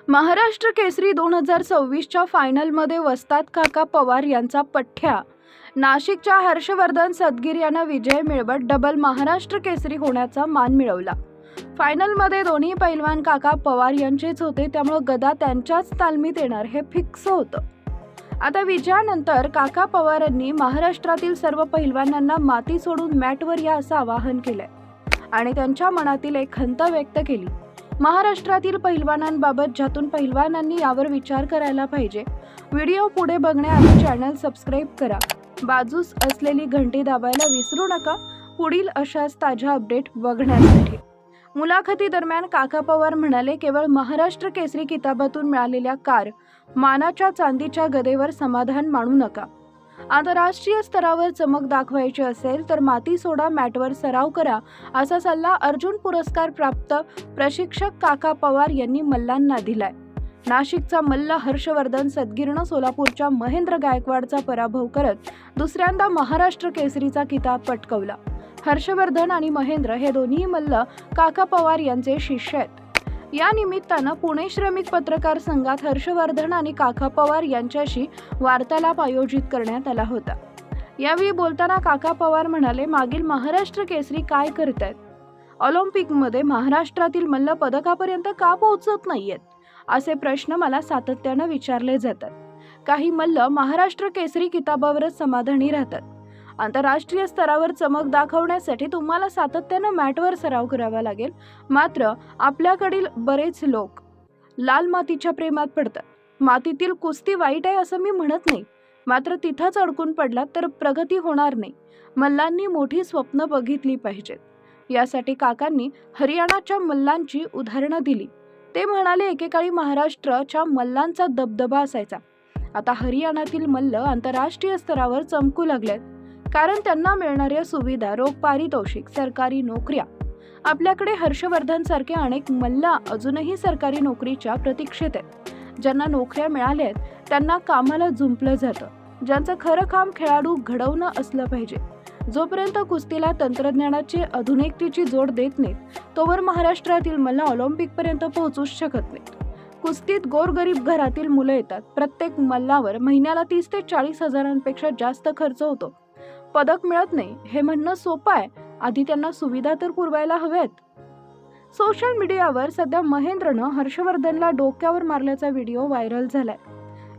महाराष्ट्र केसरी 2026च्या फायनलमध्ये वस्ताद काका पवार यांचा पठ्ठ्या. नाशिकच्या हर्षवर्धन सदगीर यांना विजय मिळवत डबल महाराष्ट्र केसरी होण्याचा मान मिळवला. फायनलमध्ये दोन्ही पैलवान काका पवार यांचेच होते, त्यामुळे गदा त्यांच्याच तालमीत येणार हे फिक्स होतं. आता विजयानंतर काका पवारांनी महाराष्ट्रातील सर्व पैलवानांना माती सोडून मॅटवर या असं आवाहन केलंय आणि त्यांच्या मनातील एक खंत व्यक्त केली. महाराष्ट्रातील पैलवानांबाबत ज्यातून पैलवानांनी यावर विचार करायला पाहिजे. व्हिडिओ पुढे बघण्याआधी चॅनल सबस्क्राईब करा. बाजूस असलेली घंटी दाबायला विसरू नका पुढील अशाच ताज्या अपडेट बघण्यासाठी. मुलाखती दरम्यान काका पवार म्हणाले, केवळ महाराष्ट्र केसरी किताबातून मिळालेल्या कार मानाच्या चांदीच्या गदेवर समाधान मानू नका. आंतरराष्ट्रीय स्तरावर चमक दाखवायची असेल तर माती सोडा, मॅटवर सराव करा, असा सल्ला अर्जुन पुरस्कार प्राप्त प्रशिक्षक काका पवार यांनी मल्लांना दिलाय. नाशिकचा मल्ल हर्षवर्धन सदगीरनं सोलापूरच्या महेंद्र गायकवाडचा पराभव करत दुसऱ्यांदा महाराष्ट्र केसरीचा किताब पटकावला. हर्षवर्धन आणि महेंद्र हे दोन्ही मल्ल काका पवार यांचे शिष्य आहेत. या निमित्तानं पुणे श्रमिक पत्रकार संघात हर्षवर्धन आणि काका पवार यांच्याशी वार्तालाप आयोजित करण्यात आला होता. यावेळी बोलताना काका पवार म्हणाले, मागील महाराष्ट्र केसरी काय करतायत? ऑलिम्पिकमध्ये महाराष्ट्रातील मल्ल पदकापर्यंत का पोहोचत नाहीयेत असे प्रश्न मला सातत्यानं विचारले जातात. काही मल्ल महाराष्ट्र केसरी किताबावरच समाधानी राहतात. आंतरराष्ट्रीय स्तरावर चमक दाखवण्यासाठी तुम्हाला सातत्यानं मॅटवर सराव करावा लागेल. मात्र आपल्याकडील बरेच लोक लाल मातीच्या प्रेमात पडतात. मातीतील कुस्ती वाईट आहे असं मी म्हणत नाही, मात्र तिथंच अडकून पडलात तर प्रगती होणार नाही. मल्लांनी मोठी स्वप्न बघितली पाहिजेत. यासाठी काकांनी हरियाणाच्या मल्लांची उदाहरणं दिली. ते म्हणाले, एकेकाळी महाराष्ट्राच्या मल्लांचा दबदबा असायचा. आता हरियाणातील मल्ल आंतरराष्ट्रीय स्तरावर चमकू लागलेत, कारण त्यांना मिळणाऱ्या सुविधा, रोख पारितोषिक, सरकारी नोकऱ्या. आपल्याकडे हर्षवर्धन सारखे अनेक मल्ल अजूनही सरकारी नोकरीच्या प्रतीक्षेत आहेत. ज्यांना नोकऱ्या मिळाल्या आहेत त्यांना कामाला जुंपलं जातं. ज्यांचं खरं काम खेळाडू घडवणं असलं पाहिजे. जोपर्यंत कुस्तीला तंत्रज्ञानाची आधुनिकतेची जोड देत नाहीत तोवर महाराष्ट्रातील मल्ल ऑलिम्पिकपर्यंत पोहोचूच शकत नाहीत. कुस्तीत गोरगरीब घरातील मुलं येतात. प्रत्येक मल्लावर महिन्याला 30 ते 40 हजारांपेक्षा जास्त खर्च होतो. पदक मिळत नाही हे म्हणणं सोपं आहे, आधी त्यांना सुविधा तर पुरवायला हव्यात. सोशल मीडियावर सध्या महेंद्रनं हर्षवर्धनला डोक्यावर मारल्याचा व्हिडिओ व्हायरल झालाय.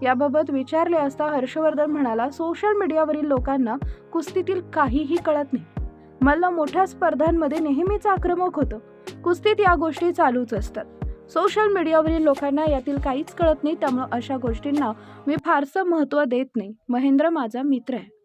याबाबत विचारले असता हर्षवर्धन म्हणाला, सोशल मीडियावरील लोकांना कुस्तीतील काहीही कळत नाही. मल्ल मोठ्या स्पर्धांमध्ये नेहमीच आक्रमक होतं. कुस्तीत या गोष्टी चालूच असतात. सोशल मीडियावरील लोकांना यातील काहीच कळत नाही, त्यामुळे अशा गोष्टींना मी फारसं महत्त्व देत नाही. महेंद्र माझा मित्र आहे.